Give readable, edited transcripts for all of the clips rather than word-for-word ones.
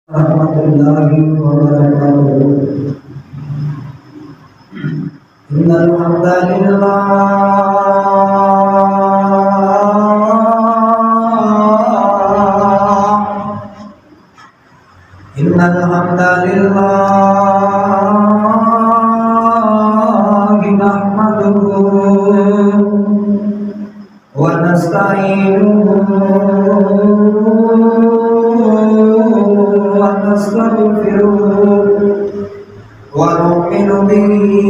Warahmatullahi wabarakatuh. Innal hamdalillah nahmaduhu wa nasta'inuhu wa nastaghfiruh wa nu'minu bihi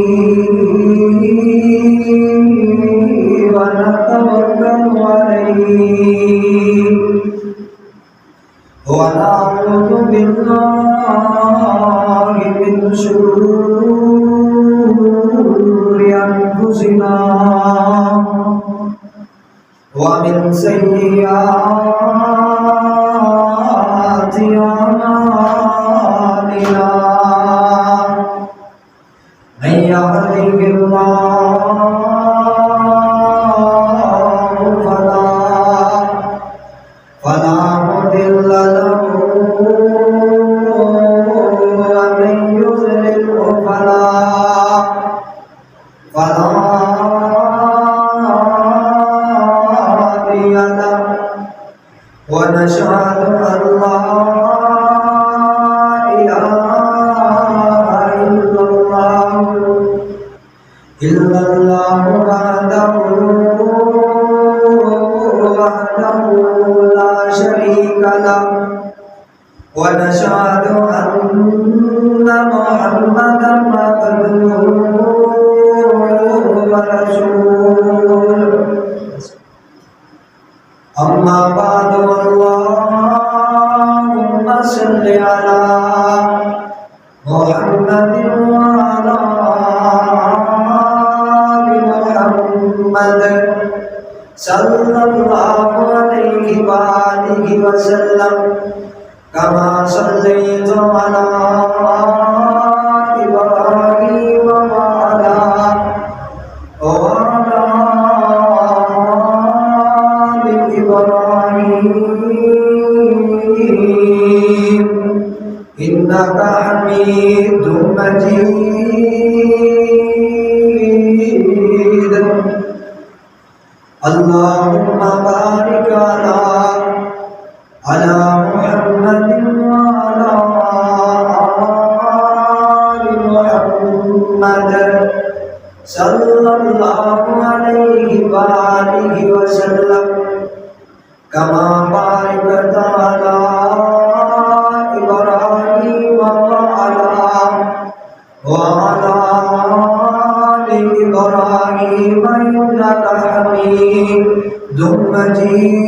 wa natawakkalu alayhi wa na'udzu billahi min shururi anfusina wa min sayyiati a'malina. Man yahdihillahu fala mudilla lahu wa man yudlilhu fala hadiya lahu. Wa nashhadu an la illallah wahdahu la syarika lahu wa nashhadu anna Muhammadan abduhu wa rasuluh. Amma ba'du, Allahumma salli ala Muhammadin wa ala sallallahu alaihi wa alihi wa sallam kama sallaita ala Ibrahim wa ala ali Ibrahim innaka hamidum majid. Allahumma barik ala Muhammadin wa ala ali Muhammad sallallahu alaihi wa alihi wa sallam kama barakta ala Ibrahim wa ala ali Ibrahim innaka hamidum majid.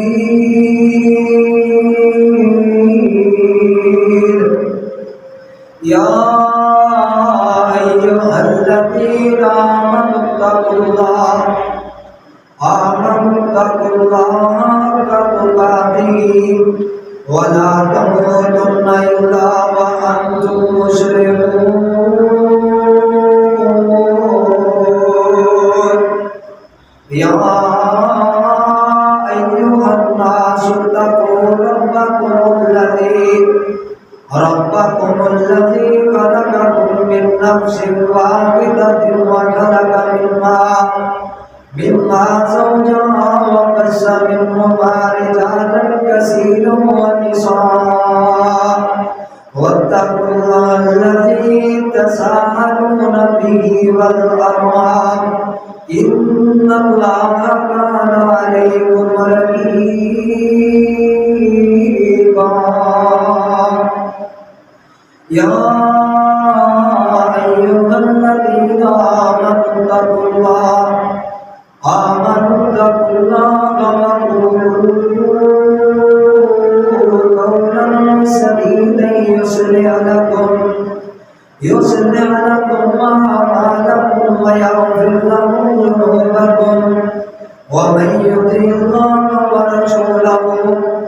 Ya ayyuhalladzina amanu taqullaha haqqa tuqatih wa la tamutunna illa wa antum muslimun. Ya ayyuhan nasu taqu rabbakum alladhi khalaqakum min nafsin wahidatin wa khalaqa minha zawjaha wa bassa minhuma rijalan katsiran wa nisaa wattaqullaha alladhi tasaaluna bihi wal arham innallaha kana alaykum raqiba. Ya ayyuhalladzina amanu taqullaha wa qulu qawlan sadidan yuslih lakum a'malakum wa yaghfir lakum dhunubakum wa man yuti'illaha wa rasulahu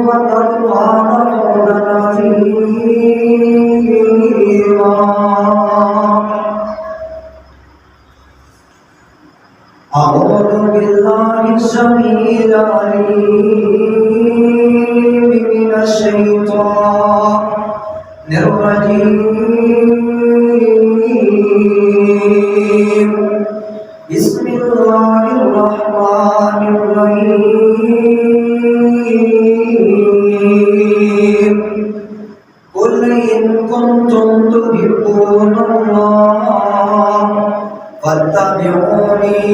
faqad faza fawzan 'azima. A'udzu billahi السميع العليم الرجيم بسم الله الرحمن الرحيم قل إن كنتم تحبون الله فاتبعوني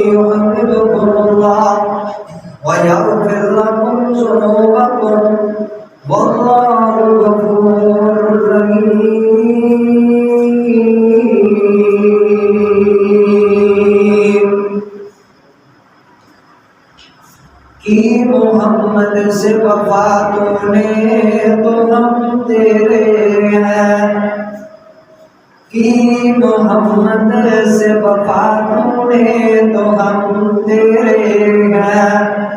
يحببكم الله ويغفر لكم ذنوبكم والله غفور رحيم کہ محمد سے وفا تو نے تو ہم تیرے ہیں کہ محمد سے وفا تو نے تو ہم تیرے ہیں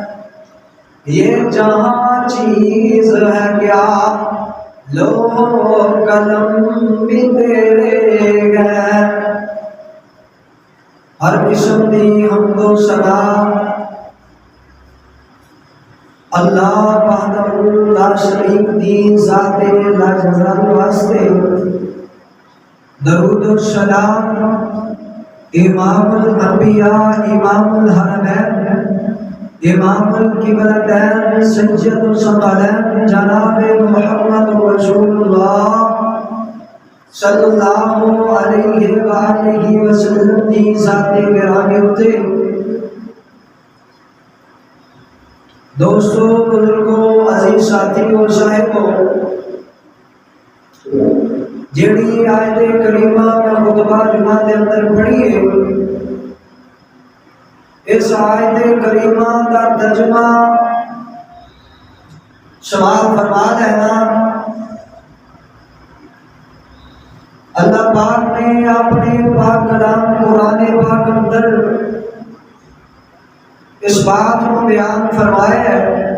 یہ جہاں چیز ہے کیا لو قلم بھی تیرے ہیں ہر قسم دی حمد و ثنا اللہ وحدہ لا شریک دی ذات لا جلال واسطے درود و سلام امام الانبیاء امام الحرمین امام القبلتین سید الثقلین جناب محمد رسول اللہ صلی اللہ علیہ وآلہ وسلم دی ذات گرامی ہوتے دوستو بزرگوں عزیز ساتھیوں صاحبوں جیڑی آیت کریمہ میں خطبہ جمعہ کے اندر پڑھی ہے اس آیت کریمہ کا ترجمہ سماعت فرما دینا اللہ پاک نے اپنے پاک کلام قرآن پاک اندر اس بات کو بیان فرمایا ہے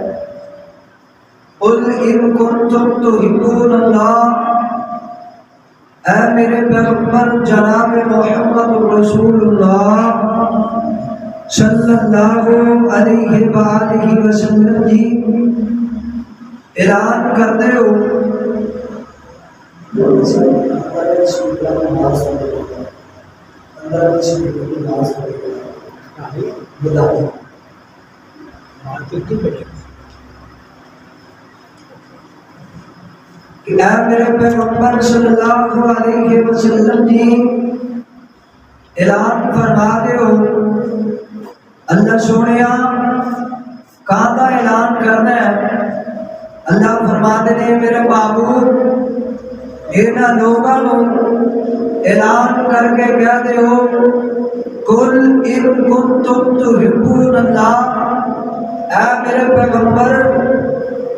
قل ان کنتم تحبون اللہ اے میرے پیغمبر جناب محمد رسول اللہ صلی اللہ علیہ وآلہ وسلم جی اعلان کرتے ہو کہ اے میرے پیغمبر صلی اللہ علیہ وسلم جی اعلان فرما دے ہو اللہ سونیا کہاں دا اعلان کرنا ہے اللہ فرما دے نے میرے محبوب اینا لوگاں نو اعلان کر کے کہہ دے ہو قل ان کنتم تحبون اللہ اے میرے پیغمبر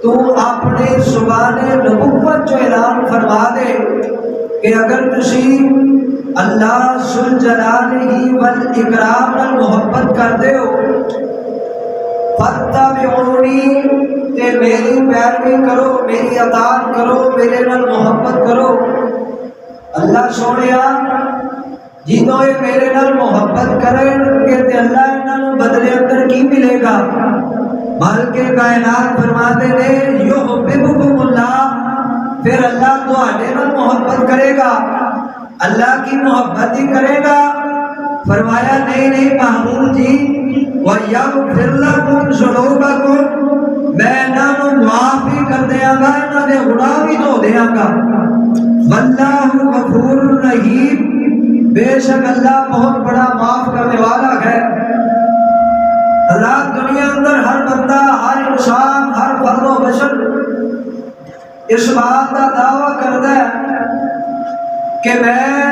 تو اپنے زبان نبوت جو اعلان فرما دے کہ اگر تسی اللہ ذوالجلالہ والاکرام نال محبت کرتے ہو فاتبعونی تے میری پیروی کرو میری اطاعت کرو میرے نال محبت کرو اللہ سونیا جنہوں یہ میرے نال محبت کریں گے تے اللہ انہوں بدلے اندر کی ملے گا بلکہ کائنات فرماتے نے یحببکم اللہ پھر اللہ تو آنے نال محبت کرے گا اللہ کی محبت ہی کرے گا فرمایا نہیں محمود جی وَيَغْفِرْ لَكُمْ ذُنُوبَكُمْ میں انہوں معاف بھی کر دیا گا انہوں نے گناہ بھی دھو دیا گا وَاللَّهُ غَفُورٌ رَحِيمٌ بے شک اللہ بہت بڑا معاف کرنے والا ہے رات دنیا اندر ہر بندہ ہر انسان ہر فرد و بشر اس بات کا دعویٰ کرتا ہے کہ میں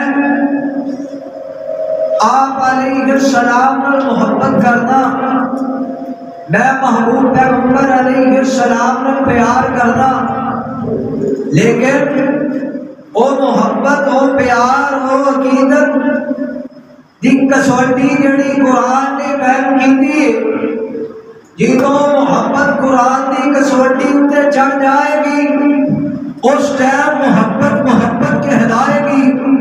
آپ علیہ السلام نے محبت کرنا میں محبوب پیغمبر علیہ السلام نے پیار کرنا لیکن وہ محبت وہ پیار وہ عقیدت دی کسوٹی جڑی قرآن نے بیان کی تھی جنہوں محبت قرآن دی کسوٹی اتے چڑھ جائے گی اس ٹائم محبت کہلائے گی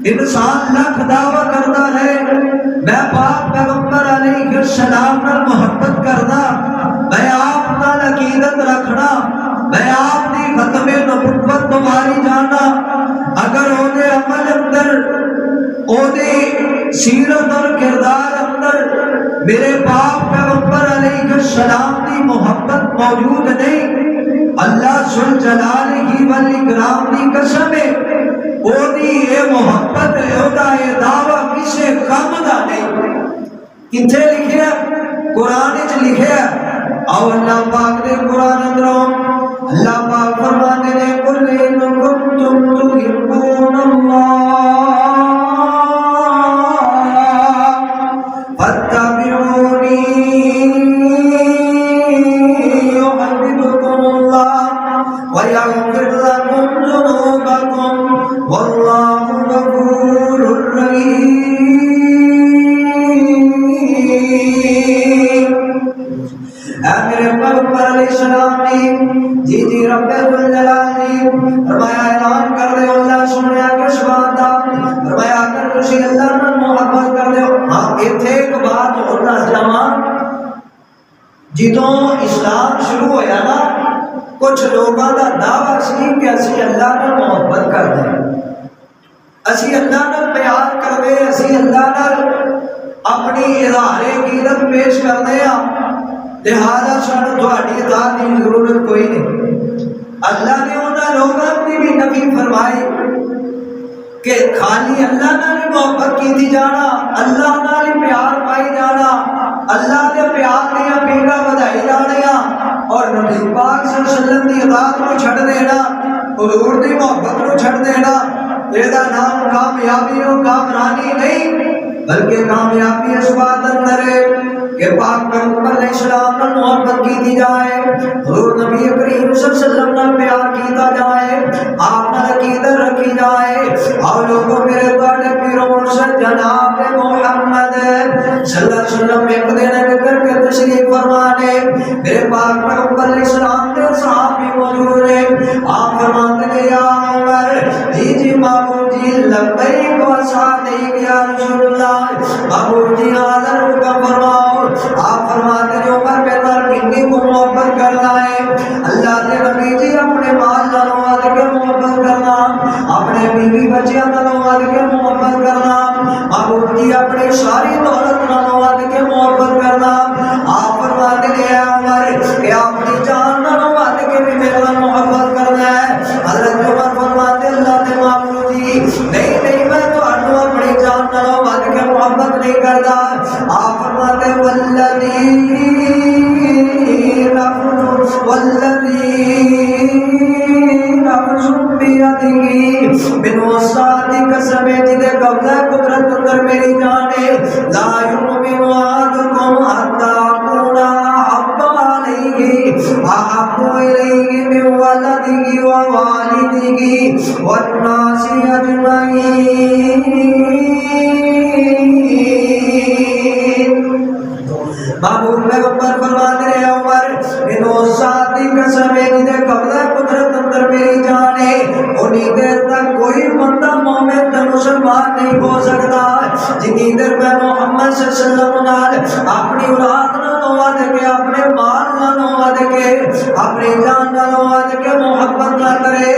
انسان لاکھ دعویٰ کرتا ہے میں پاک پیغمبر علیہ السلام نے محبت کرنا میں آپ نال عقیدت رکھنا میں آپ دی ختم نبوت میرے پاک پیغمبر علیہ السلام کی محبت موجود نہیں، اللہ ذوالجلالہ والاکرام کی قسم ہے اودی اے محبت اودا اے دعویٰ کسے کم دا نہیں۔ کتھے لکھیا؟ قرآن وچ لکھیا۔ او اللہ پاک دے قرآن اندروں اللہ پاک فرماتے نے قل ان کنتم تحبون اللہ فاتبعونی یحببکم اللہ ویغفر لکم ذنوبکم واللہ غفور رحیم۔ اے میرے پیغمبر علیہ السلام نے جی رب الجلال نے فرمایا اعلان کر دے اللہ سنیا کس بات دا، فرمایا اگر تسی اللہ نال محبت کر دے۔ ہاں ایتھے ایک بات اور دس جاواں، جدوں اسلام شروع ہویا نا کچھ لوگاں دا دعویٰ سی کہ اسی اللہ نال محبت کردے ہیں، اسی اللہ نال پیار کردے، اسی اللہ نال اپنی اظہار عقیدت پیش کردے ہیں، لہذا سانو تہاڈی اطاعت کی ضرورت کوئی نہیں۔ اللہ نے انہاں لوگاں کی بھی نفی فرمائی کہ خالی اللہ نال محبت کی جانا، اللہ نال پیار پائی جانا، اللہ کے پیار دیا پیڑا بدائی جانیاں اور نبی پاک صلی اللہ علیہ وسلم کی اطاعت کو چھڑ دینا، حضور کی محبت کو چھڑ دینا، یہ نام کامیابی و کامرانی نہیں بلکہ کامیابی اس بات اندر ہے کہ پاک پیغمبر علیہ السلام نے محبت کی جائے، حضور نبی کریم صلی اللہ علیہ وسلم نے پیار کیتا جائے، آپ نے عقیدت رکھی جائے۔ اور لوگوں میرے بڑے پیر و مرشد جناب محمد صلی اللہ علیہ وسلم ایک دن کر کے تشریف فرمانے، میرے پاک پیغمبر علیہ السلام کے صحابی موجود ہیں، آپ فرماتے ہیں یا عمر جی بابو جی لبیک و سعدیک یا رسول اللہ، بابو جی حاضر کا فرماؤ۔ آپ فرماتے ہیں عمر میرا کتنی کو محبت کرنا ہے، اللہ کے نبی جی اپنے مال نالوں ود کے محبت کرنا، اپنے بیوی بچیاں نالوں ود کے محبت کرنا، بابو جی اپنی ساری دولت نالوں ود کے محبت کرنا۔ آپ فرماتے ہیں اے عمر کہ اپنی جان نالوں ود کے بھی میرے نال محبت کرنا ہے۔ حضرت عمر فرماتے اللہ کے بابو جی نہیں میں تو اپنی جان نالوں ود کے محبت نہیں کرتا۔ آپ فرماتے والذی نفس بیدہ من وسعت قسم جدے قبضہ قدرت اندر میری جان ہے، لا یؤمن احدکم حتی اکون احب علیہ احب الیہ من ولدہ ووالدہ والناس اجمعین۔ محبوب پیغمبر فرماتے ہیں عمر انہو ساتھی قسم ہے جنہیں قبضہ قدرت اندر میری جان ہے، انہی دیر تک کوئی بندہ مومن تے مسلمان نہیں ہو سکتا جنہی دیر میں محمد صلی اللہ علیہ وسلم اپنی اولاد نہ نواد کے، اپنے مال نہ نواد کے، اپنی جان نہ نواد کے محبت نہ کرے،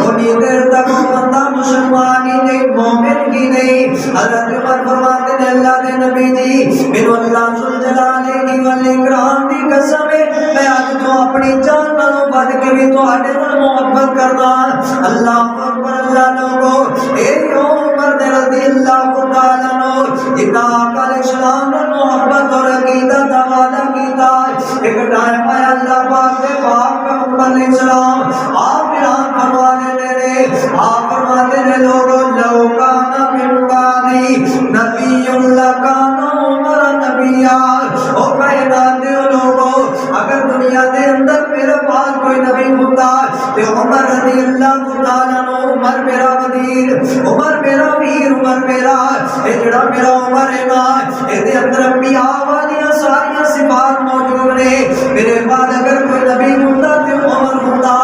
انہی دیر تک بندہ مسلمان ہی نہیں، مومن ہی نہیں۔ حضرت عمر فرماتے ہیں اللہ کے نبی جی من اللہ ذوالجلال والاکرام دی قسم ہے میں آج تو اپنی جان نالوں بد کے بھی تو آٹے نال محبت کرنا۔ اللہ اکبر اللہ لوگو اے عمر رضی اللہ تعالیٰ عنہ جنہ آقا علیہ السلام نے محبت اور عقیدت حوالہ کیتا، ایک ٹائم آیا اللہ پاک دے پاک پیغمبر علیہ السلام آپ اعلان فرمانے دے، آپ فرماتے ہیں لوگو لو کان من بعدی نبی لکان عمر نبیہ، او کائنات دے لوگو اگر دنیا دے اندر میرے پاس کوئی نبی ہوتا تو عمر رضی اللہ تعالیٰ عنہ، عمر میرا وزیر، عمر میرا ویر، عمر میرا اے جڑا میرا عمر ہے نا اے دے اندر انبیاء والیاں ساریاں صفات موجود نے، میرے بعد اگر کوئی نبی ہوتا تو عمر ہوتا۔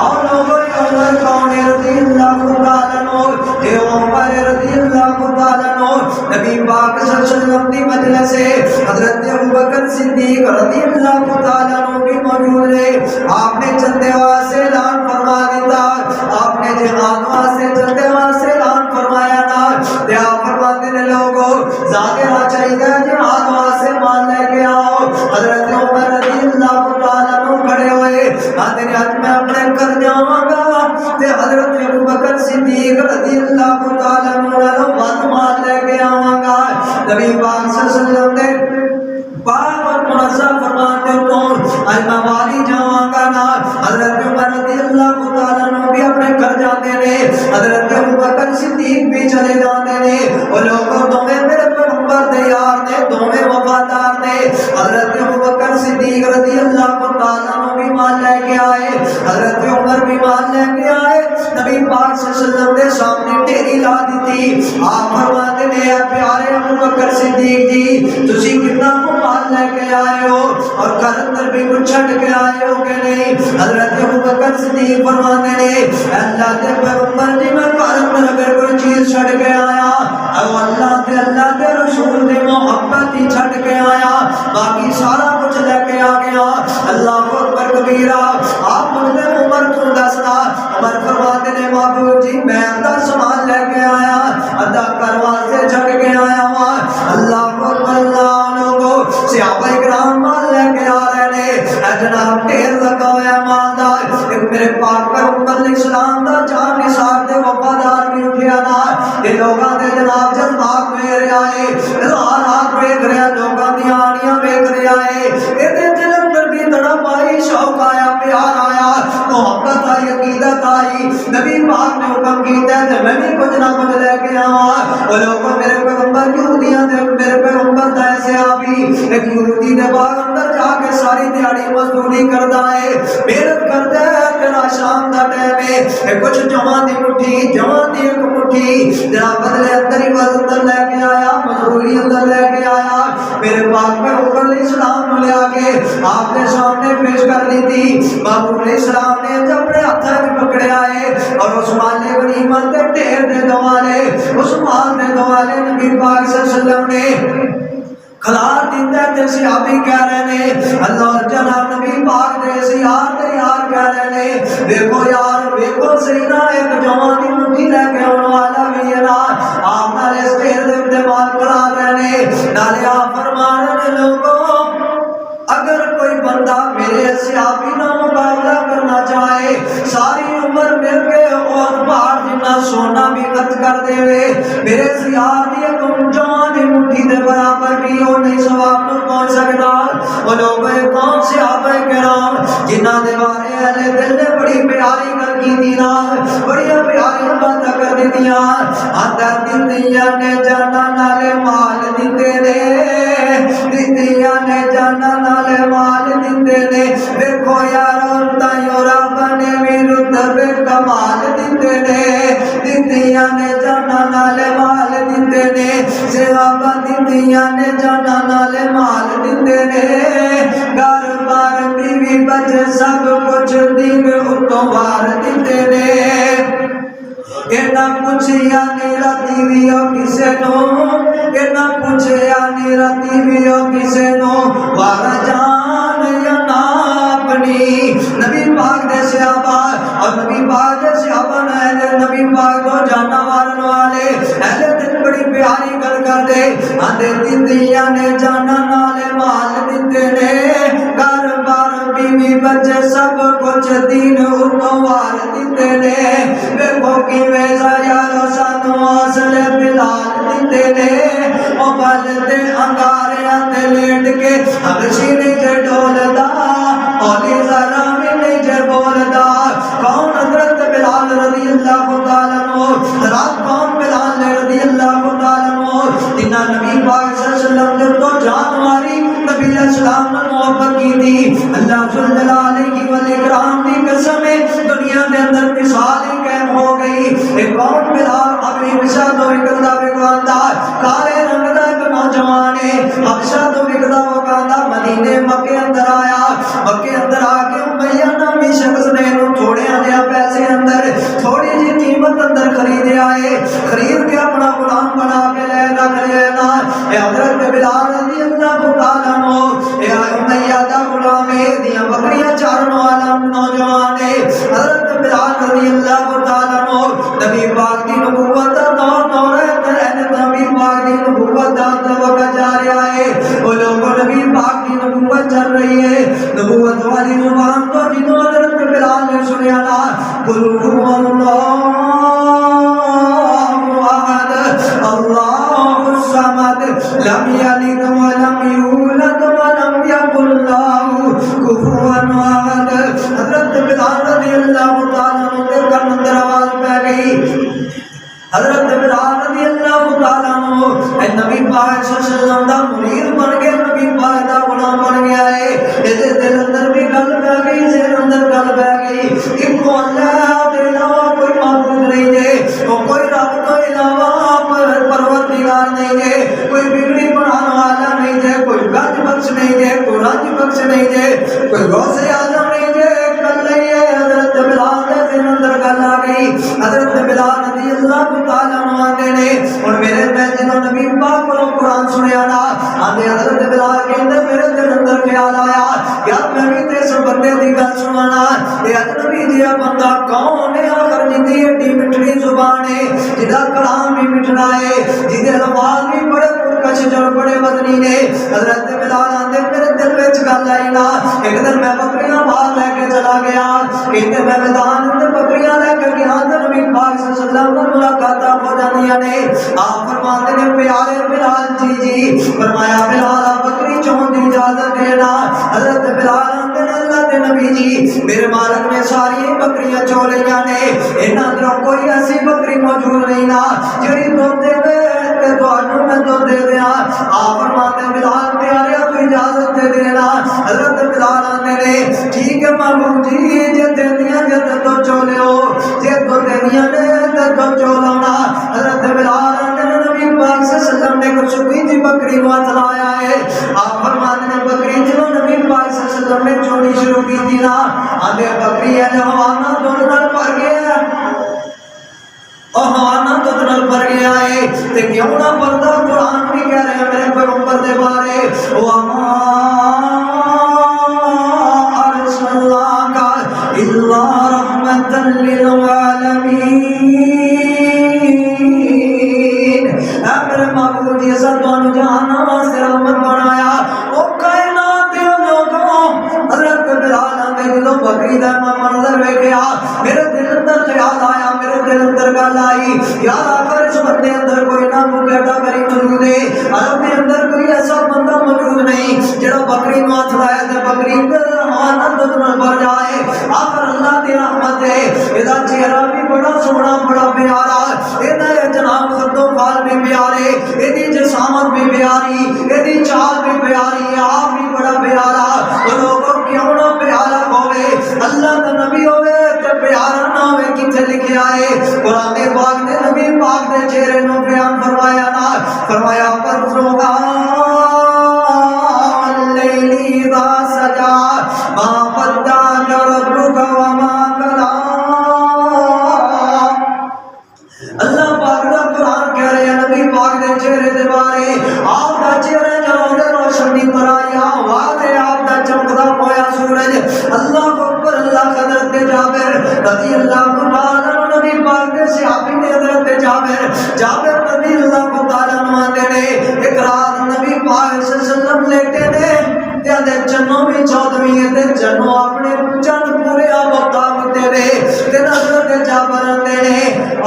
اور لوگوں عمر کون رضی اللہ تعالیٰ عنہ، اے عمر رضی اللہ تعالیٰ عنہ نبی پاک صلی اللہ علیہ وسلم دی مجلس سے حضرت ابوبکر صدیق رضی اللہ تعالیٰ عنہ بھی موجود ہے، آپ نے چندے واسے اعلان فرما دیتا، آپ نے جہاد واسے چندے واسے اعلان فرمایا نا، تے آپ فرماتے ہیں لوگوں ظاہر چاہیے جہاد واسے مان لے ہاں تیرے حج میں اپنے کر جاواں گا تے حضرت ابوبکر صدیق رضی اللہ تعالیٰ عنہ بات مال لے کے آواں گا. نبی پاک صلی اللہ علیہ وسلم نے پاک اور منزہ فرماتے تو آج میں والی جاواں گا نا. حضرت عمر رضی اللہ تعالیٰ عنہ بھی اپنے گھر جاتے نے, حضرت ابوبکر صدیق بھی چلے جاتے نے. وہ لوگوں دونوں میرے پیغمبر دے یار نے, دونوں وفادار نے. حضرت ابوبکر صدیق رضی اللہ تعالیٰ عنہ بھی مال لے کے آئے, حضرت عمر بھی مال لے کے آئے. نبی پاک صلی اللہ علیہ وسلم نے سامنے ٹیری لا دی تھی. آپ فرماتے نے اے پیارے ابوبکر صدیق جی تسی کتنا مال لے کے آئے ہو اور گھر اندر بھی کچھ چھٹ کے آئے ہو کہ نہیں؟ حضرت ابوبکر صدیق فرماتے نے اللہ کے پیغمبر جی میں گھر اندر اگر کوئی چیز چھٹ کے آیا او اللہ کے رسول نے محبت ہی چھٹ کے آیا, باقی سارا کچھ لے کے آ گیا. اللہ اکبر کبیرہ. آپ مجھے عمر تو دسنا. عمر فرماتے نے محبوب جی میں اندر سامان لے کے آیا, ادا کروا سے چھٹ کے آیا ہوا. اللہ اکبر. اللہ لوگوں صحابہ کرام مال لے کے آ رہے نے, جناب ڈھیر لگا ہوا مالدار. ایک میرے پاک پیغمبر علیہ السلام دا جان نثار دے وفادار بھی اٹھیا نا. یہ لوگاں دے جناب جذبات ویکھ آئے, حالات ویکھ رہے, لوگاں دی آنیاں ویکھ رہے آئے. اے دل اندر بھی تڑپ آئی, شوق آیا, پیار آیا, محبت آئی, عقیدت آئی. نبی پاک نے حکم کیتا ہے میں بھی کچھ نہ کچھ لے کے آواں. وہ لوگوں میرے پیغمبر یہودیاں دے میرے پیغمبر دا ایسے آبی ایک یہودی دے باغ اندر جا کے ساری دیہڑی مزدوری کردا ہے, محنت کردا ہے. تیرا شام دا ٹائم ہے, کچھ جوان دی مٹھی, جوان دی ایک مٹھی جناب بدلے اندر ہی اندر لے کے آیا, مزدوری اندر لے کے آیا. میرے پاک پیغمبر علیہ السلام نے لے کے آپ نے سامنے پیش کر دی تھی. محبوب علیہ السلام نے جب اپنے ہاتھ میں پکڑے آئے اور اس مال غنیمت کے ڈھیر دے دوالے, اس مال دے دوالے نبی پاک صلی اللہ علیہ وسلم نے خلار دیتا ہے. جیسے صحابی کہہ رہے ہیں اللہ جناب نبی پاک جیسے یار کہہ رہے ہیں دیکھو یار دیکھو صحیح نہ ایک جوان کی مٹھی لے کے آنے والا بھی ہے نا. آپ نالے اس ڈھیر دے اعتماد کرا رہے ہیں, نالے آپ فرما رہے لوگوں اگر کوئی بندہ میرے صحابی نہ مقابلہ کرنا چاہے ساری عمر مل کے اور پہاڑ جتنا سونا بھی خرچ کر دے میرے صحابی تم جوان دی مٹھی دے برابر بھی ہو نہیں ثواب تو پہنچ سکتا. وہ لوگ کون صحابہ کرام جنہ دے بارے اہل دل نے بڑی پیاری گل کی تھی نا, بڑی پیاری باتیں کر دی تھی. اندر دتیاں نے جانا نالے مال دیتے نے, دتیاں نے جانا نالے مال دیتے نے. دیکھو یار تائیوں رب نے بھی رتبے کمال دیتے نے, دتیاں نے جانا نالے مال دیتے نے. صحابہ دتیاں نے جانا نالے مال دیتے نے. گھر بار بیوی بچے سب کچھ دین اتوں وار دیتے نے. اینا پوچھیا نیرا دیویو کسے نو, اینا پوچھیا نیرا دیویو کسے نو, وارا جان یا نا اپنی. نبی پاک دے صحابہ اور نبی پاک دے صحابہ نے نبی پاک کو جانا مارن والے اہل دل بڑی پیاری گل کر دے. آدھے دتیاں نے جانا نالے مال دیتے نے, گھر بار بیوی بچے سب کچھ دین اتوں وار دیتے نے. دیکھو کی ویسا یارو سانو اصل بلال دیتے نے. او بلدے انگارے آتے لیٹ کے حبشی نیچے ڈولدا, اولی ذرا بھی نیچے بولدا. کون حضرت بلال رضی اللہ تعالیٰ عنہ, رات کون بلال رضی اللہ تعالیٰ عنہ جنہ نبی پاک صلی اللہ علیہ وسلم نے تو جان ماری نبی علیہ السلام نے محبت کی تھی. اللہ صلی اللہ علیہ وسلم کی قسم ہے دنیا کے اندر مثال ہی قائم ہو گئی. ایک کون بلال اپنی بشا تو وکردا وکاندا, کالے رنگ دا ایک نوجوان ہے بشا تو وکردا وکاندا مدینے مکے اندر آیا. مکے اندر آ کے امیہ نامی شخص نے تھوڑے آدھے پیسے اندر تھوڑی جی قیمت اندر خریدے آئے, خرید کے اپنا غلام بنا کے لے رکھ لینا. اے حضرت بلال رضی اللہ تعالیٰ عنہ, اے امیہ دا غلام ہے دیاں بکریاں چارن والا چل رہی ہے نبوت والی زبان تو جنہوں حضرت بلال نے سنیا نا قل هو اللہ احد اللہ الصمد لم یلد ولم یولد ولم یکن له کفوا احد. حضرت بلال رضی اللہ تعالیٰ عنہ کے کان اندر آواز پہ گئی. حضرت بلال رضی اللہ تعالیٰ عنہ اے نبی پاک صلی اللہ علیہ وسلم دا مرید بن گئے, نبی پاک دا غلام بن گیا ہے. یہ دل اندر بھی گل پہ گئی, ذہن اندر گل پہ گئی. ایک اللہ دے علاوہ کوئی معبود نہیں ہے, کوئی رب تو علاوہ پروردگار نہیں ہے, کوئی بگڑی بنانے والا نہیں ہے, کوئی گنج بخش نہیں ہے, کوئی رنج بخش نہیں ہے, کوئی غوث اعظم نہیں ہے. کل ہے حضرت بلال دے ذہن اندر گل آ گئی. حضرت بلال رضی اللہ تعالیٰ عنہ آتے نے اور میرے میں جنہوں نبی پاک کو قرآن سنیا نا آتے حضرت بلال کے اندر میرے دل اندر خیال آیا یار میں بھی تیس بندے دی گل سنانا. یہ اجنبی جہا بندہ کون ہے آخر جی ایڈی مٹھڑی زبان ہے, جہاں کلام بھی مٹھڑا ہے, جہاں الفاظ بھی بڑے پرکش اور بڑے وزنی نے. حضرت بلال آتے میرے دل میں گل آئی نا. ایک دن میں بکریاں باہر لے کے چلا گیا, ایک دن میں میدان اندر بکریاں لے کے گیا تو نبی پاک صلی اللہ علیہ وسلم کو ملاقات ہو جاندیاں نے. آپ فرماتے ہیں پیارے بلال جی فرمایا بلال آپ بکری چون دی اجازت دینا. حضرت بلال آتے ہیں اللہ کے نبی جی میرے مالک نے ساری بکریاں چو لیاں نے, انہاں اندروں کوئی ایسی بکری موجود نہیں نا جڑی دودھ دے تے تانوں میں دودھ دے دیاں. آپ فرماتے ہیں بلال پیارے تو اجازت دے دینا. حضرت بلال آتے نے ٹھیک ہے محبوب جی جے دیندیاں جے تو چو لیو, جے تو دیندیاں نے تو چو لانا. حضرت بلال آتے نے نبی پاک صلی اللہ علیہ وسلم نے کچھ سکی تھی بکری کو ہاتھ لایا ہے. آپ فرماتے ہیں بکری جنہوں نبی پاک صلی اللہ علیہ وسلم نے چونی شروع کی تھی نا آدھے بکری ہے جہوانا دونوں پر گیا اور ہوانا دونوں پر گیا ہے تے کیوں نہ پردہ قرآن بھی کہہ رہے ہیں میرے پیغمبر دے بارے وَمَا أَرْسَلْنَاكَ إِلَّا رَحْمَةً لِّلْعَالَمِينَ. اے میرے معبود یہ سب دونوں جہاں واسطے رحمت بنایا او کائنات دے لوگوں. حضرت بلال نے جدوں بکری دا منظر ویکھیا میرے دل اندر خیال آیا, میرے دل اندر گل آئی یار آخر اس بندے اندر کوئی نہ کیٹاگری موجود ہے, عرب کے اندر کوئی ایسا بندہ موجود نہیں جڑا بکری کو ہاتھ لایا تے بکری آنند بھر جائے. آخر اللہ دی رحمت ہے, ادا چہرہ بھی بڑا سونا بڑا پیارا, ادا جناب خدو خال بھی پیارے, ادی جسامت بھی پیاری, ادی چال بھی پیاری, آپ بھی بڑا پیارا. لوگوں کیوں نہ پیارا ہوئے, اللہ کا نبی ہوئے تے پیارا نہ ہوئے کتنے لکھیا ہے. قرآن پاک نے نبی پاک نے چہرے نو بیان فرمایا نا, فرمایا پرسوگا اللیل اذا سجا ما ودعک ربک وما قلی. اللہ پاک دا قرآن کہہ رہے ہیں نبی پاک دے چہرے دے بارے آپ دا چہرے جلوے روشن دی طرح یا واضح آپ دا چمکدا ہویا سورج. اللہ اکبر. اللہ حضرت جابر رضی اللہ تعالیٰ عنہ نبی پاک دے صحابی نے حضرت جابر رضی اللہ تعالیٰ عنہ نے ایک رات نبی پاک صلی اللہ علیہ وسلم لیٹے نے تے دے چنوں بھی 14ویں تے چنوں اپنے چن پورے آباد تے تے حضرت جابر نے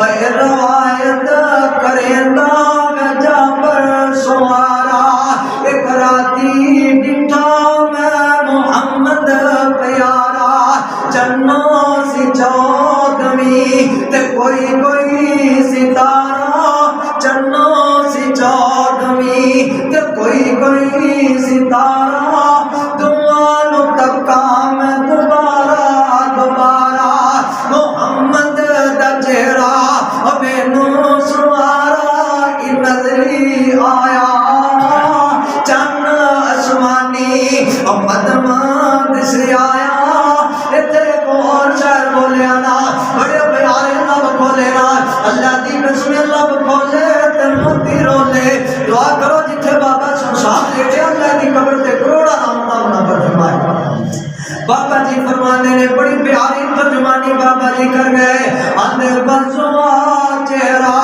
اے روایت کریندا جابر سوارا ایک راتی ڈٹھا میں محمد پیارا چنوں سی 14ویں تے کوئی ستارہ چنوں سی 14ویں تے کوئی ستارہ دعانو تکا میں دوبارہ محمد دا چہرہ مینوں سوارا نظری آیا چن آسمانی مدمہ دس آیا. اتنے کو اور شہر بولیا نا بڑے پیارے لب کھولے نا اللہ دی قسم لب کھولے تے موتی رولے. دعا کرو جتھے بابا شمشاد لیٹے اللہ دی قبر تے کروڑا نہ فرمائے. بابا جی فرمانے نے بڑی پیاری ترجمانی بابا جی کر گئے آندے بسوا چہرہ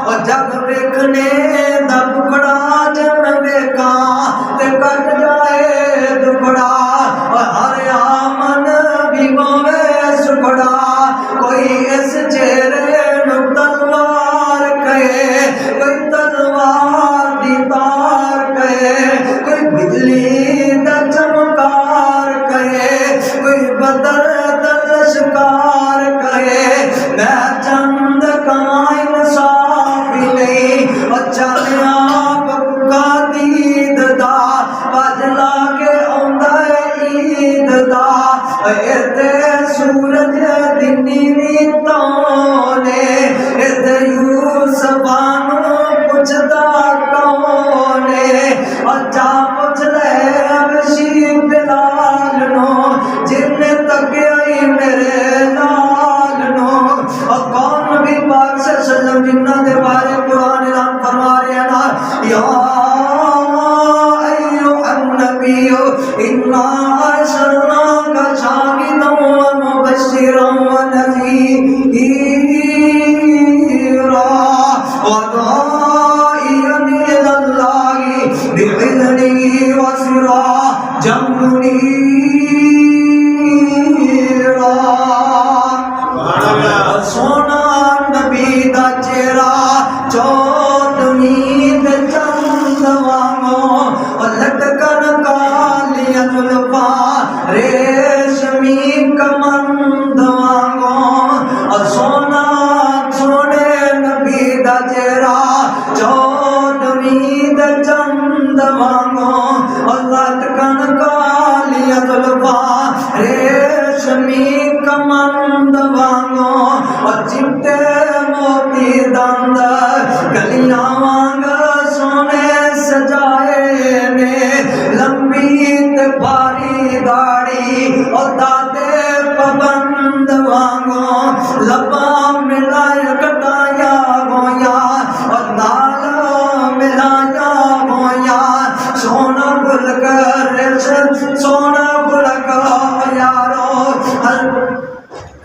اور جگ ویکھنے دا ٹکڑا جن ویکھاں تے کٹ جائے ٹکڑا تے سورج دی نیوی تونے تے یوسف نو پوچھدا کونے جا پوچھ لے حبشی بلال نو جن تک آئی میرے لال نو کون نبی پاک صلی اللہ علیہ وسلم جنہ دے بارے قرآن اعلان فرما رہے ہیں نا یا ایھا النبی انا ارسلناک شاہدا ومبشرا ونذیرا وداعیا الی اللہ بإذنہ وسراجا منیرا سونا نبی دا چہرہ چودھویں تے چند وانگوں لٹکن کالیاں زلفاں ریشمی کمند وانگوں سونا سونے نبی دا چہرہ چودھویں تے چند وانگوں لٹکن کالیاں زلفاں ریشمی کمند وانگوں چمٹے موتی دند گلیاں وانگ سونے سجائے نے لمبی تے بھاری داڑھی اور دادے پابند وانگوں لباں ملائے کٹایا گویا اور نال ملایا گویا سونا بھول کر سونا بھول کر یارو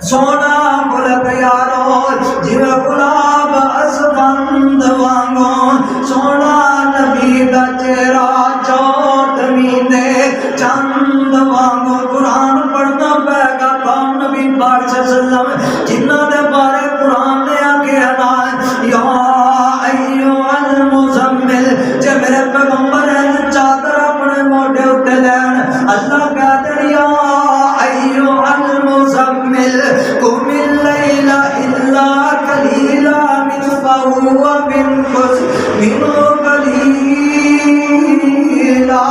سونا بھول یارو جیو گلاب اسفند وانگوں سونا نبی دا چہرہ چودھویں دے چند وانگوں قرآن پڑھنا پے گا کون نبی پاک صلی اللہ علیہ وسلم جنہ دے بارے قرآن نے آگے نا یا ایھا المزمل جے میرے پیغمبر ہیں چادر اپنے موڈے اٹھے لین اللہ کہتے یا ایھا المزمل قم اللیل الا قلیلا نصفہ وانقص منہ قلیلا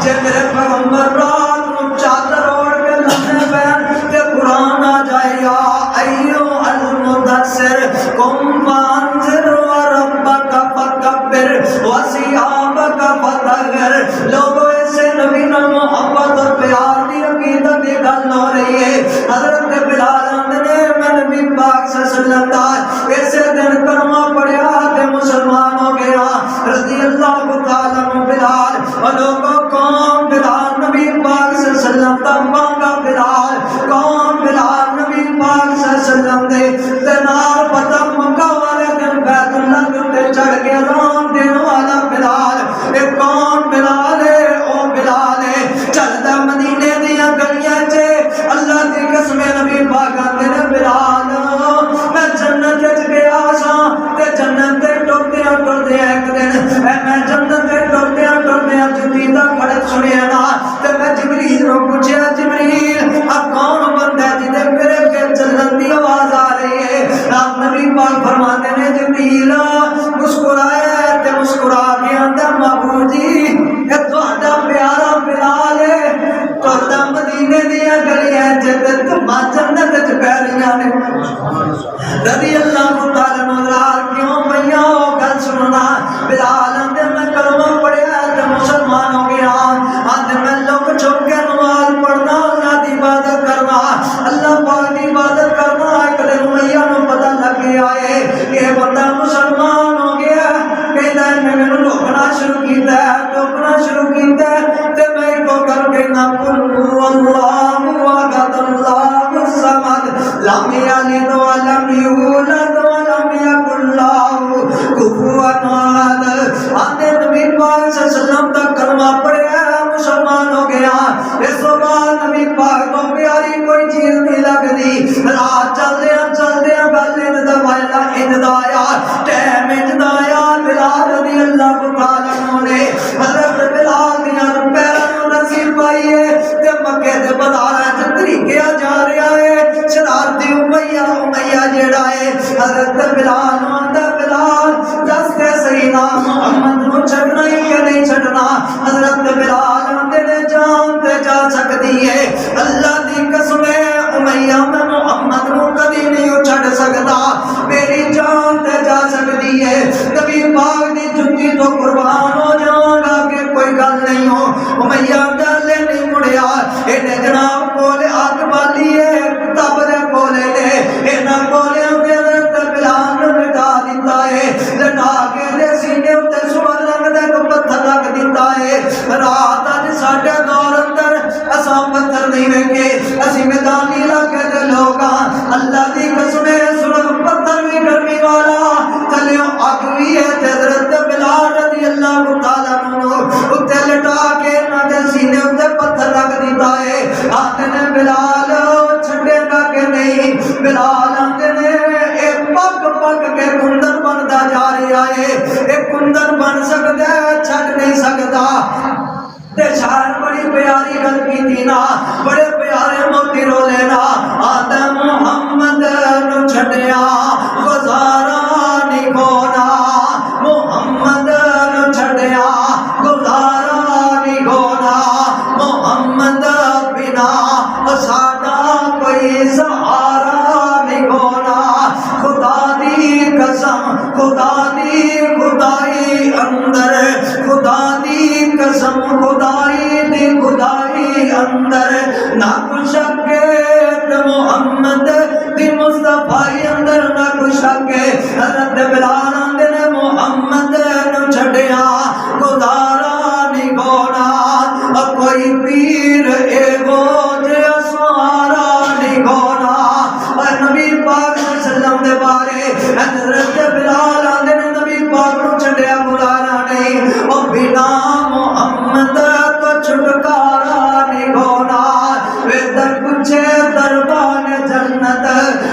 جے میرے پیغمبر رات کو چادر اوڑھ کے لمحے پہن کے قرآن آ جائے یا ایھا المدثر قم فانذر وربک فکبر وثیابک فطہر لوگوں ایسے نبی نہ محبت اور پیار دی عقیدت کی گل ہو رہی ہے حضرت بلال نے میں نبی پاک صلی اللہ علیہ وسلم دا ایسے دن کلمہ پڑھیا تے مسلمان ہو گیا رضی اللہ تعالیٰ عنہ بلال اور لوگوں کون بلال نبی پاک صلی اللہ علیہ وسلم دا مانگا بلال کون بلال نبی پاک صلی اللہ علیہ وسلم دے تنار پتہ مکہ والے دن بیت اللہ کے چڑھ کے اذان دینے والا بلال اے کون بلال ہے او بلال ہے چلدا مدینے دیاں گلیاں چے اللہ دی قسم نبی پاک آندے نے بلال میں جنت وچ گیا ساں تے جنت تے ٹردیاں ٹردیاں ایک دن میں جنت تے ٹردیاں جتی دا کھڑک سنیا نا تے میں جبریل نو پوچھیا جبریل آ کون بندہ ہے جدے میرے کے چلن دی آواز آ رہی ہے نبی پاک فرماتے نے جبریل مسکرایا تے مسکرا کے آندا محبوب جی اے تہاڈا پیارا بلال ہے ٹردا مدینے دیاں گلیاں تے تم جنت وچ پہ رہیاں نے رضی اللہ تعالی عنہ کیوں بھیا گل سننا بلال آندے میں کلمہ پڑھیا تے مسلمان ہو گیا آندے میں لوگ چھپ کے نماز پڑھنا اللہ دی عبادت کرنا اللہ پاک دی عبادت کرنا ایک دن میاں نو پتہ لگ گیا ہے کہ بندہ مسلمان ہو گیا کہندا ہے میں نے روکنا شروع کیتا ہے ٹوکنا شروع کیتا ہے تے میں کو کر کے نہ قل اللہ احد اللہ الصمد لم یلد ولم یولد ولم یکن له کفوا احد آندے نبی پاک صلی اللہ علیہ وسلم دا کلمہ پڑھیا مسلمان ہو گیا اس تو بعد نبی پاک کو پیاری کوئی چیز نہیں لگدی رات چلدے گل اندا آیا ٹائم اندا آیا بلال رضی اللہ تعالی عنہ نے حضرت بلال دیاں پیراں نصیب پائی ہے تے مکے دے بازاراں وچ طریقے جا رہا ہے شرارتی امیہ جیڑا ہے حضرت بلال نو آندا بلال دس تے صحیح نام محمد نو چھڈنا ہی کہ نہیں چھڈنا حضرت بلال آندے نے جان تے جا سکدی ہے اللہ دی قسم بڑے پیارے موتی رو لینا آدھا محمد نو چھڑیا گزارا نہیں ہونا محمد نو چھڑیا گزارا نہیں ہونا محمد بنا ساڈا کوئی سہارا نہیں ہونا خدا دی قسم خدا دی خدائی اندر خدا دی قسم خدائی دی خدائی اندر نہ کچھ شک محمد دی مصطفی اندر نہ کچھ شک حضرت بلال آندے نے محمد نو چھڈیا گزارا نہیں ہونا کوئی پیر ایگو جیا سوارا نہیں ہونا نبی پاک صلی اللہ علیہ وسلم دے بارے حضرت بلال آندے نے نبی پاک نو چھڈیا گزارا نہیں او بنا محمد تو چھٹکارا نہیں ہونا در پوچھے دربان جنت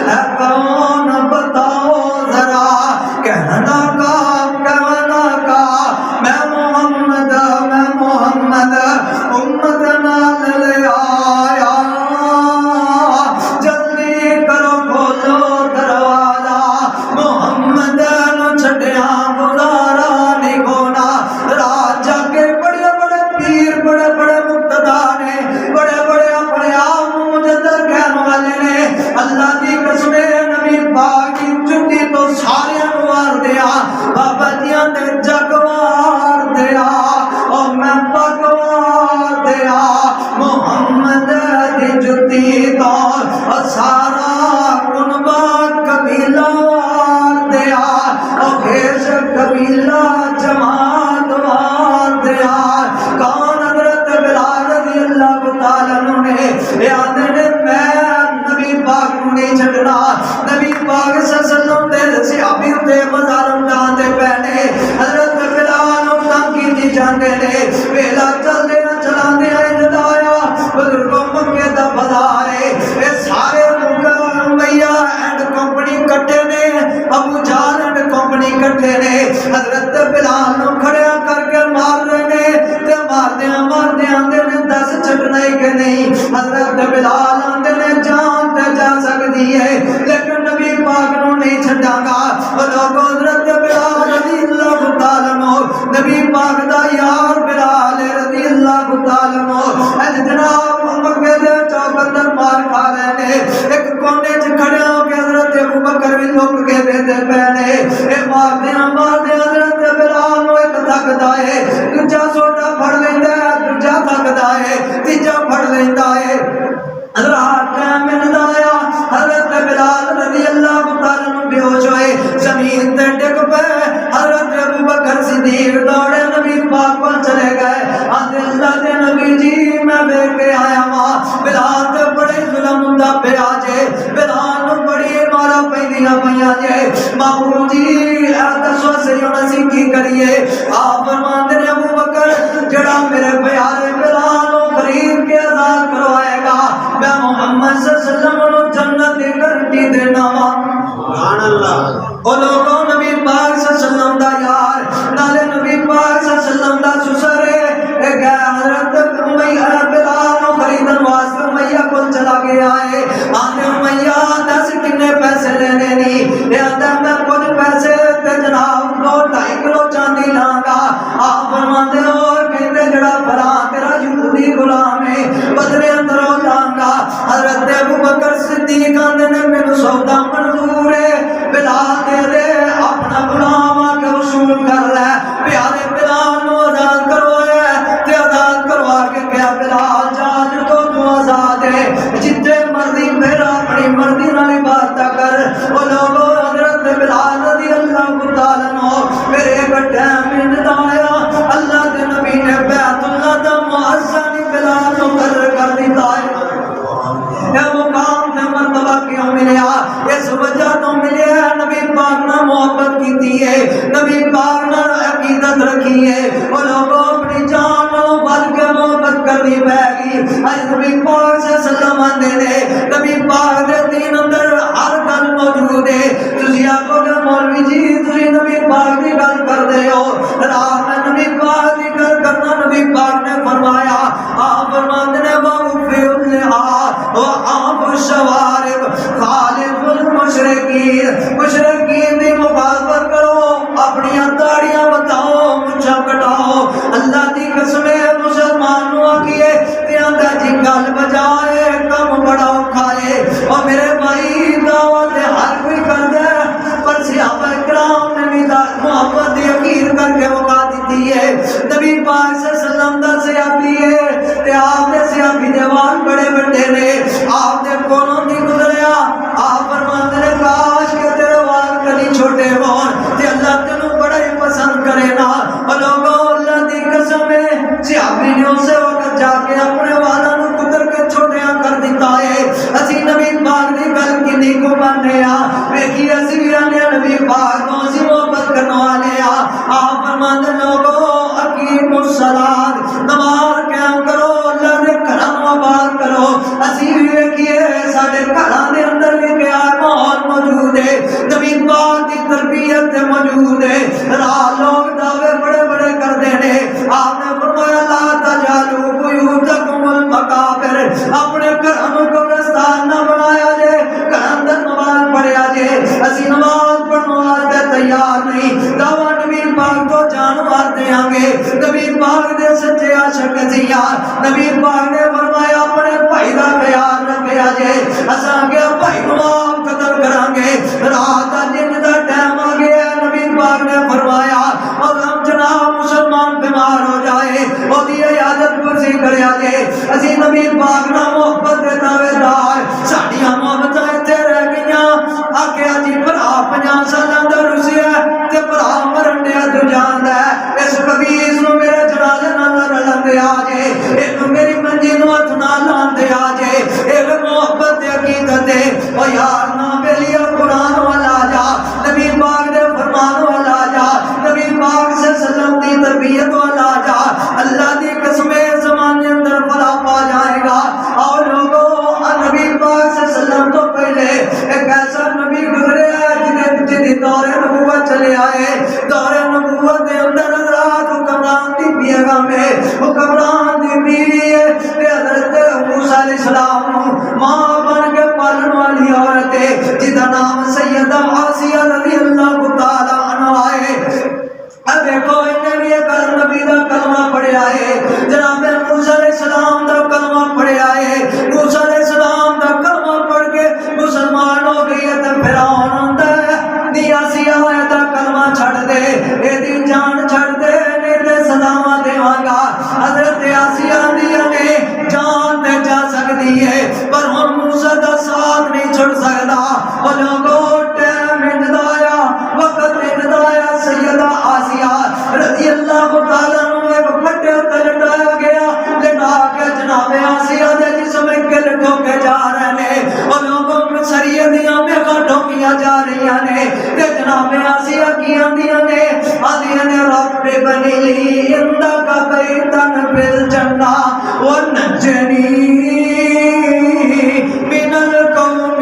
ہے کون بتاؤ ذرا کہنا کا میں محمد امت نال لے آیا جلدی کرو کھولو دروازہ محمد نو چھڈیا گزارا نہیں ہونا رات جا کے بڑے بڑے پیر بڑے بڑے مقتدا نے بڑے بڑے اپنے آپ مجدد کہنے والے نے اللہ دی قسم نبی پاک کی چٹی تو سارے انوار دیا بابا جیاں دے جگوار دیا اور میں پگوار دیا محمد دی جتی تو سارا کنبا قبیلہ وار دیا اور بھیش قبیلہ جماعت وار دیا کون حضرت بلال رضی اللہ تعالیٰ نے یاد نے میں نبی پاک نو نہیں چھڈنا نبی پاک صلی اللہ علیہ وسلم دے صحابی تے مظالم جاندے پہنے حضرت بلال نو تنگ کی جاندے نے ویلا چلدے نہ چلاندے آئے جدایا بزرگوں مکے دا بازارے اے سارے امیہ اینڈ کمپنی کٹے نے ابو جہل اینڈ کمپنی کٹے نے حضرت بلال نو کھڑیا کر کے مار رہے نے تے ماردیاں آندے نے دس چھڈنا ہی کہ نہیں حضرت بلال آندے نے جان تے جا سکتی ہے لیکن نبی پاک نو نہیں چھڈاں گا او لوگوں حضرت بلال رضی اللہ تعالیٰ عنہ نبی پاک دا یار بلال رضی اللہ تعالیٰ عنہ اے جناب مکے دے چوک اندر مار کھا رہے نے ایک کونے چ کھڑے ہو کے حضرت ابو بکر بھی لک کے دے پہنے اے مار دے حضرت بلال نو ایک تھکدا ہے دوجا سوٹا پھڑ لیندا ہے دوجا تھکدا ہے تیجا پھڑ لیندا ہے رات ٹائم ملدا آیا حضرت بلال رضی اللہ تعالیٰ عنہ بے ہوش ہوئے زمین تے ڈگ پے حضرت ابو بکر صدیق دوڑے نبی پاک کو چلے گئے آندے اللہ دے نبی جی میں دیکھ کے آیا ہاں بلال تے بڑے ظلم ہوندا پیا جے بلال نو بڑی مارا پیندیاں پیاں جے مامو جی اے دسو سی ہن اسی کی کریے آپ فرماندے نے ابو بکر جڑا میرے پیارے بلال نو خرید کے آزاد کروائے گا میں محمد صلی اللہ علیہ وسلم نو جنت دی گارنٹی دینا وا سبحان اللہ او لوگوں نبی پاک صلی اللہ علیہ وسلم دا یار نالے نبی پاک صلی اللہ علیہ وسلم دا سسرے اے گئے حضرت امیہ بلال نو خریدن واسطے امیہ کو چلا گیا ہے آنے امیہ دس کنے پیسے لینے نہیں اے آدھا میں کچھ پیسے تے جناب 2.5 کلو چاندی لانگا آپ فرماندے ہو کہتے جڑا فلاں تیرا یہودی غلام ہے بدلے اندروں لانگا حضرت ابو بکر صدیق آندے نے مینوں سودا منظور ہے بلال دے دے اپنا غلام آ کے وصول کر لے پیارے بلال نو آزاد کروایا تے آزاد کروا کے کہا بلال جاج تو آزاد ہے جتنے مرضی میرا اپنی مرضی نال عبادت کر او لوگوں حضرت بلال رضی اللہ تعالیٰ عنہ میرے ایک ٹائم اندا آیا اللہ دے نبی نے بیت اللہ دا مؤذن بلال مقرر کر دیتا ہے اے مقام تے مرتبہ کیوں ملیا اس وجہ تو ملیا نبی پاک نے محبت کی ہے نبی پاک نے عقیدت رکھی ہے وہ لوگوں اپنی جان نو بل کے محبت کرنی پے گی اج نبی پاک صلی اللہ علیہ وسلم آندے نے نبی پاک دے دین اندر ہر گل موجود ہے تسی آکھو گے مولوی جی تسی نبی پاک دی گل کر دے ہو رات میں نبی پاک دی گل کرنا نبی پاک نے فرمایا آپ فرماندے نے واغفر وعاف الشوارب خالف المشرکین مشرکین دی مخالفت کرو اپنی داڑیاں بتاؤ مچھا کٹاؤ اللہ دی قسم ہے مسلمانوں کیے تیاں دا جی گل بجائے کم بڑا کھائے اور میرے بھائی دعوت ہر کوئی کر دے پر صحابہ کرام نے بھی محبت یقین کر کے وقا دیتی ہے نبی پاک صلی اللہ علیہ وسلم دا صحابی ہے تے آپ نے صحابی دیوان بڑے بڑے نے آپ نے کونوں دی گزریا آپ فرماتے نے کاش کہ تیرے وال کلی چھوٹے ہون تے اللہ تینوں بڑا ہی پسند کرے نا اور لوگوں اللہ دی قسم ہے صحابی نے اسے وقت جا کے اپنے والاں نوں قدر کے چھوٹیاں کر دیتا ہے اسی نبی پاک دی گل کینی کو ماننے آ ویکھی اسی بھی آنے نبی پاک تو اسی محبت کرنے والے آ آپ فرماتے لوگوں اقیم الصلاۃ نماز قائم کرو اللہ دے گھراں نوں آباد کرو اسی بھی ویکھیے ساڈے گھراں دے اندر بھی پیار ماحول موجود ہے نبی پاک دی تربیت موجود ہے لوگ دعوے بڑے بڑے کرتے ہیں آپ نے فرمایا لا تجعلوا بیوتکم المقابر اپنے گھراں نوں قبرستان نہ بنایا جے گھراں اندر نماز پڑھیا جے اسی نماز پڑھن واسطے تیار نہیں دعوی نبی پاک تو جان مار دیاں گے نبی پاک دے سچے عاشق زیار نبی پاک نے فرمایا اپنے بھائی دا خیال رکھیا جے اساں کہ بھائی نوں آپ قدر کران گے رات دا دن دا ٹائم آ گیا نبی پاک نے فرمایا اور ہم جناب مسلمان بیمار ہو جائے اودی عیادت پرسی کریا جے اسی نبی پاک نال محبت دے دعوے دار ساڈیاں محبتاں ایتھے رہ گئیاں آکھیا جی بھرا 50 سالاں دا رسیا تے بھرا مرن دے تو جاندا ہے اس کبیز نو میرے جنازے نال رلن دے آ جے اینو میری منجی نو ہتھ نال لان دے آ جے اے محبت دی عقیدت ہے او یار نا بیلیا قرآن والا جا نبی پاک دے فرمان والا جا نبی پاک سے سلام دی تربیت والا جا اللہ دی قسم زمانے اندر بلا پا جائے گا اور لوگوں نبی پاک سے سلام تو پہلے ایک ایسا نبی گزرے جنہیں دور نبوت چلے آئے دور نبوت دے اندر حضرات حکمران دی بیگم میں حکمران دی بیوی ہے حضرت موسیٰ علیہ السلام ماں بن کے پالن والی عورت ہے جدا نام سیدہ آسیہ رضی اللہ تعالی عنہ ہے اب دیکھو انہیں بھی ایک نبی دا کلمہ پڑھے آئے جناب موسیٰ علیہ السلام دا کلمہ پڑھے آئے موسیٰ علیہ السلام دا کلمہ پڑھ کے مسلمان ہو گئی ہے تو فرعون ہوتا ہے دیا سیا دا کلمہ چھڑ دے اے دی جان چھڑ دے نہیں دے سلامہ دے آگا حضرت آسیہ دیا نے جان دے جا سکتی ہے پر ہم موسیٰ دا ساتھ نہیں چھڑ سکتا اور لوگوں ٹیم اندایا وقت اندایا سیدہ آسیہ رضی اللہ تعالیٰ عنہ ایک پھٹے ہوتے لٹایا گیا لٹا کے جناب آسیہ دے جسم کے لٹو کے جا رہے ہیں اور لوگوں میں سریع دیاں میں گھٹوں کیا جا رہی ہیں کہ جناب آسیہ کیا دیا نے آدیا نے رب بنی لی اندک بیتن بالجنہ ونجنی من القوم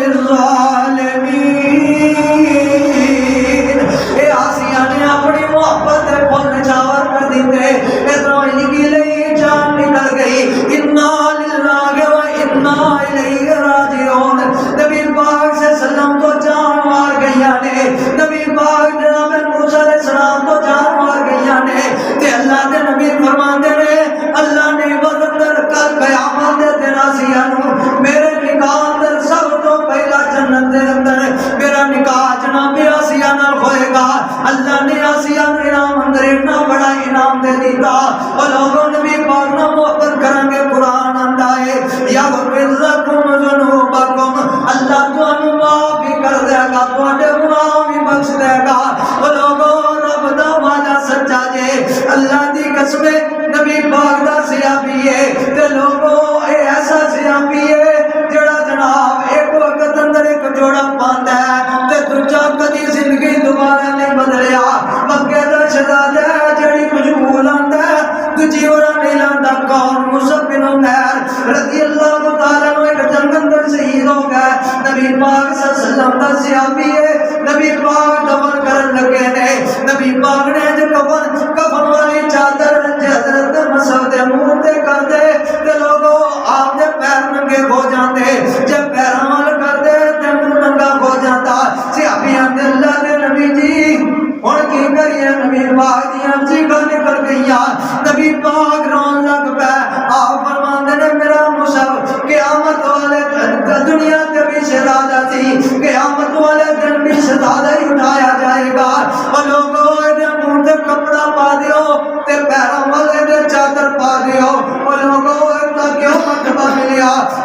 الظالمین اے آسیہ نے اپنی محبت پھول نچاور کر دیتے ادھروں انگی لئی جان نکل گئی انا للہ و انا الیہ راجعون نبی پاک سے سلام تو جان مار گئیا نے نبی پاک جناب موسیٰ علیہ السلام تو جان مار گئیا نے تے اللہ دے نبی فرماندے نے اللہ نے وزندر کل قیامت دے دن آسیہ نو میرے نکاح اندر سب تو پہلا جنت دے اندر میرا نکاح جناب آسیہ نال ہوئے گا اللہ نے آسیہ نے انعام اندر اتنا بڑا انعام دے دیتا اور لوگوں نبی پاک نہ محبت کریں گے قرآن آندا ہے یغفر لکم ذنوبکم اللہ تانوں معاف بھی کر دے گا تواڈے گناہ بھی بخش دے گا اور لوگوں رب دا وعدہ سچا جے اللہ دی قسم نبی پاک دا صحابی ہے تے لوگوں اے ایسا صحابی ہے جڑا جناب ایک وقت اندر ایک جوڑا پاندا ہے تے دوجا کدی زندگی دوبارہ نہیں بدلیا مکے دا شہزادہ جڑی مجبور آندا ہے دوجی اور نہیں لاندا کون مصعب بن عمیر رضی اللہ تعالی عنہ ایک جنگ اندر شہید ہو گئے نبی پاک صلی اللہ علیہ وسلم دا صحابی ہے نبی پاک دفن کرن لگے نے نبی پاک نے جو کفن والی چادر حضرت مسعود دے منہ تے کر دے تے لوگوں آپ دے پیر ننگے ہو جاندے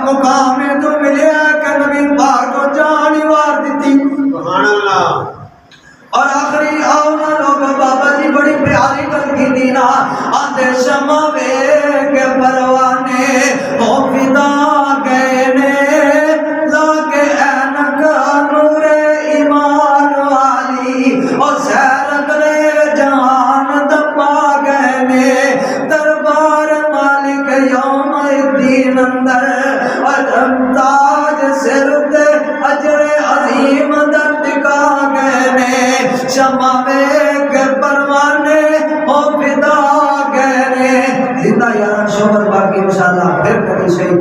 مقام تو ملیا کہ نبی پاک کو جان ہی وار دیتی سبحان اللہ اور آخری آؤنا لوگ بابا جی بڑی پیاری گل کی دینا آدھے شمع کے پروانے او فدا گئے نے لاکے اینک نور ایمان والی او سیر اگلے جہان دبا گئے نے دربار مالک یوم الدین اندر اور تاج سر تے اجر عظیم در ٹکا گئے نے شمع کے پروانے او فدا گئے نے زندہ یاران شوہر باقی انشاءاللہ پھر کبھی شہید